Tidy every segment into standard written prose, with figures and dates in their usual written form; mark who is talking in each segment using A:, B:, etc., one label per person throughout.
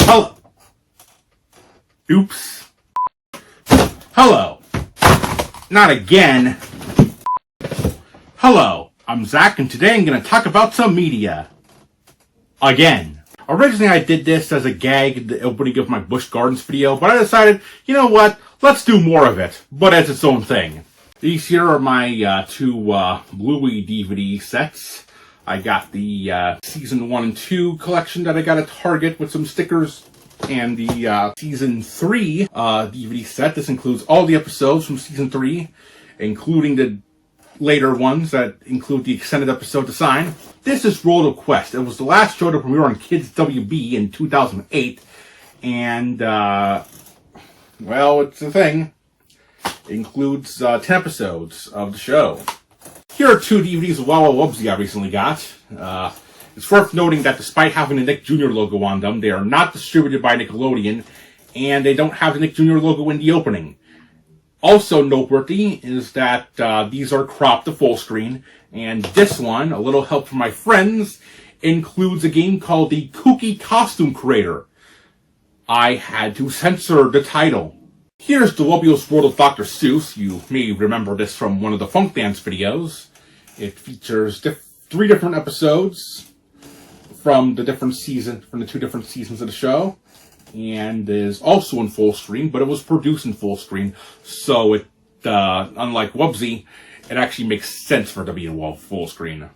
A: Hello. Oops. Hello. Not again. Hello, I'm Zach, and today I'm going to talk about some media. Again. Originally, I did this as a gag at the opening of my Busch Gardens video, but I decided, you know what, let's do more of it, but as its own thing. These here are my two Bluey DVD sets. I got the Season 1 and 2 collection that I got at Target with some stickers, and the Season 3 DVD set. This includes all the episodes from Season 3, including the later ones that include the extended episode to sign. This is Road of Quest. It was the last show to premiere on Kids WB in 2008, and, well, it's a thing. It includes 10 episodes of the show. Here are two DVDs of Wow Wow Wubbzy I recently got. It's worth noting that despite having the Nick Jr. logo on them, they are not distributed by Nickelodeon, and they don't have the Nick Jr. logo in the opening. Also noteworthy is that these are cropped to full screen, and this one, a little help from my friends, includes a game called the Kooky Costume Creator. I had to censor the title. Here's the Wubbio's World of Dr. Seuss. You may remember this from one of the Funk Dance videos. It features 3 different episodes from the two different seasons of the show, and is also in full screen, but it was produced in full screen, so it, unlike Wubbzy, it actually makes sense for it to be in full screen.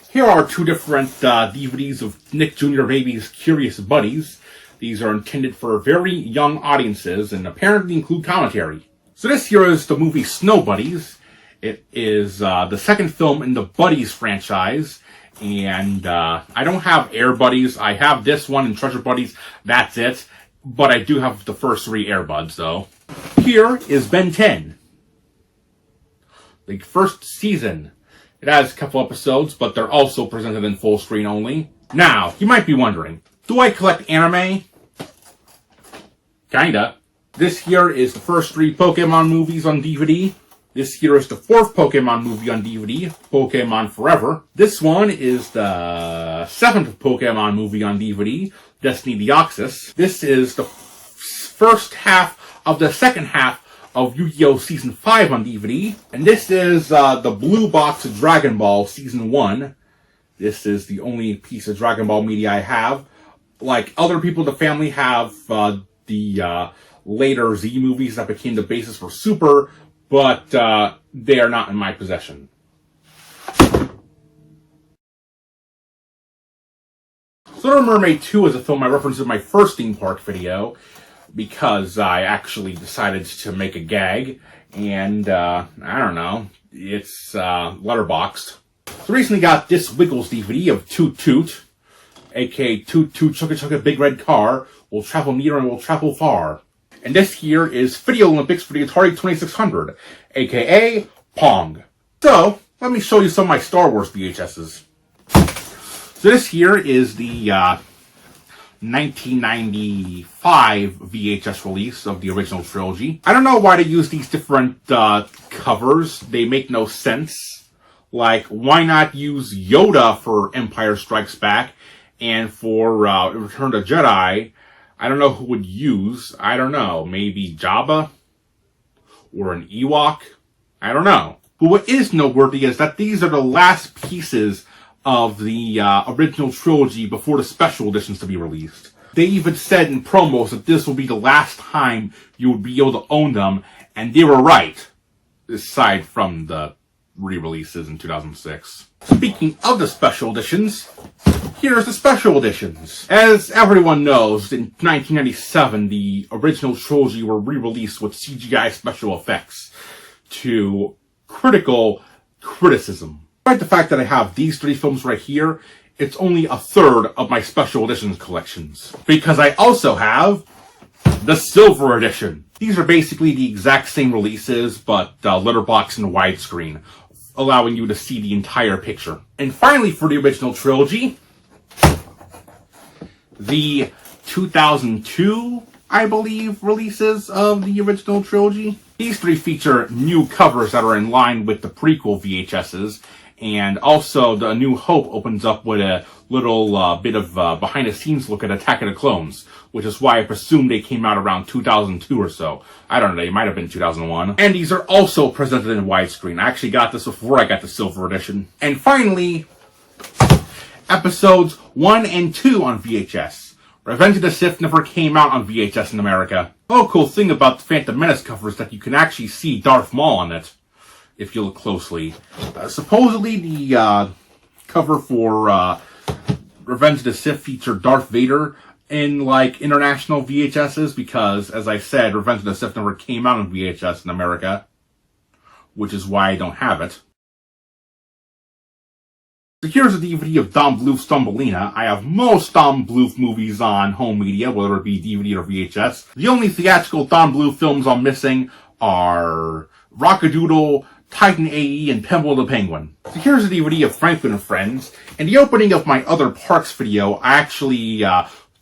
A: Here are 2 different DVDs of Nick Jr. Baby's Curious Buddies. These are intended for very young audiences and apparently include commentary. So this here is the movie Snow Buddies. It is the second film in the Buddies franchise. And I don't have Air Buddies. I have this one and Treasure Buddies. That's it. But I do have the first 3 Air Buds, though. Here is Ben 10. The first season. It has a couple episodes, but they're also presented in full screen only. Now, you might be wondering, do I collect anime? Kinda. This here is the first 3 Pokemon movies on DVD. This here is the 4th Pokemon movie on DVD, Pokemon Forever. This one is the 7th Pokemon movie on DVD, Destiny Deoxys. This is the first half of the second half of Yu-Gi-Oh! Season 5 on DVD. And this is the Blue Box of Dragon Ball Season 1. This is the only piece of Dragon Ball media I have. Like other people in the family have the later Z movies that became the basis for Super, but they are not in my possession. Little Mermaid 2 is a film I referenced in my first theme park video, because I actually decided to make a gag, and I don't know, it's letterboxed. So recently got this Wiggles DVD of Toot Toot, aka Toot Toot Chugga Chugga Big Red Car, will travel near and will travel far. And this here is Video Olympics for the Atari 2600, aka Pong. So, let me show you some of my Star Wars VHSs. So this here is the 1995 VHS release of the original trilogy. I don't know why they use these different covers. They make no sense. Like, why not use Yoda for Empire Strikes Back, and for Return of the Jedi, I don't know who would use, I don't know, maybe Jabba? Or an Ewok? I don't know. But what is noteworthy is that these are the last pieces of the original trilogy before the special editions to be released. They even said in promos that this will be the last time you would be able to own them, and they were right, aside from the re-releases in 2006. Speaking of the special editions, here's the special editions. As everyone knows, in 1997, the original trilogy were re-released with CGI special effects to critical criticism. Despite the fact that I have these 3 films right here, it's only a third of my special editions collections. Because I also have the Silver Edition. These are basically the exact same releases, but letterbox and widescreen, allowing you to see the entire picture. And finally, for the original trilogy, the 2002, I believe, releases of the original trilogy. These 3 feature new covers that are in line with the prequel VHSs, and also the New Hope opens up with a little bit of behind-the-scenes look at Attack of the Clones, which is why I presume they came out around 2002 or so. I don't know, they might have been 2001. And these are also presented in widescreen. I actually got this before I got the Silver Edition. And finally, episodes 1 and 2 on VHS. Revenge of the Sith never came out on VHS in America. Oh, cool thing about the Phantom Menace cover is that you can actually see Darth Maul on it, if you look closely. Supposedly, the cover for Revenge of the Sith featured Darth Vader in, like, international VHSs, because, as I said, Revenge of the Sith never came out on VHS in America, which is why I don't have it. So here's a DVD of Don Bluth's Thumbelina. I have most Don Bluth movies on home media, whether it be DVD or VHS. The only theatrical Don Bluth films I'm missing are Rockadoodle, Titan AE, and Pimble the Penguin. So here's a DVD of Franklin and Friends. In the opening of my other parks video, I actually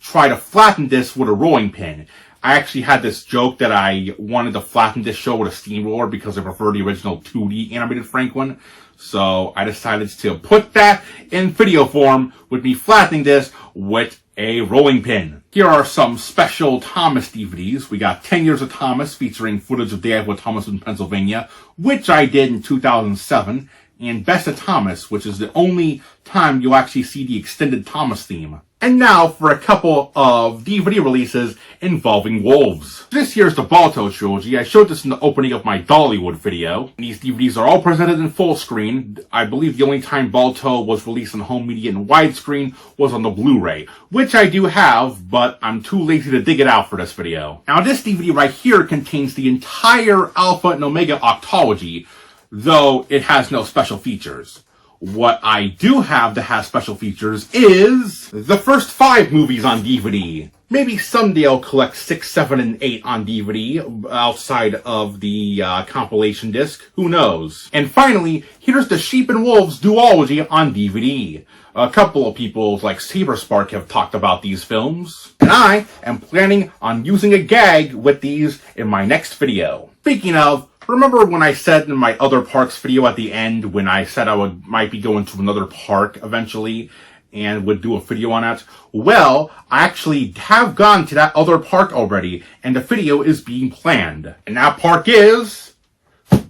A: try to flatten this with a rolling pin. I actually had this joke that I wanted to flatten this show with a steamroller because I prefer the original 2D animated Franklin. So I decided to put that in video form with me flattening this with a rolling pin. Here are some special Thomas DVDs. We got 10 Years of Thomas featuring footage of Day with Thomas in Pennsylvania, which I did in 2007, and Best of Thomas, which is the only time you'll actually see the extended Thomas theme. And now for a couple of DVD releases involving wolves. This year's the Balto trilogy. I showed this in the opening of my Dollywood video. These DVDs are all presented in full screen. I believe the only time Balto was released on home media in widescreen was on the Blu-ray, which I do have, but I'm too lazy to dig it out for this video. Now this DVD right here contains the entire Alpha and Omega octology, though it has no special features. What I do have that has special features is the first 5 movies on DVD. Maybe someday I'll collect 6, 7, and 8 on DVD outside of the compilation disc. Who knows? And finally, here's the Sheep and Wolves duology on DVD. A couple of people like Saberspark have talked about these films, and I am planning on using a gag with these in my next video. Speaking of, remember when I said in my other parks video at the end when I said I might be going to another park eventually and would do a video on that? Well, I actually have gone to that other park already, and the video is being planned. And that park is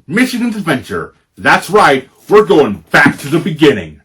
A: Michigan's Adventure. That's right, we're going back to the beginning.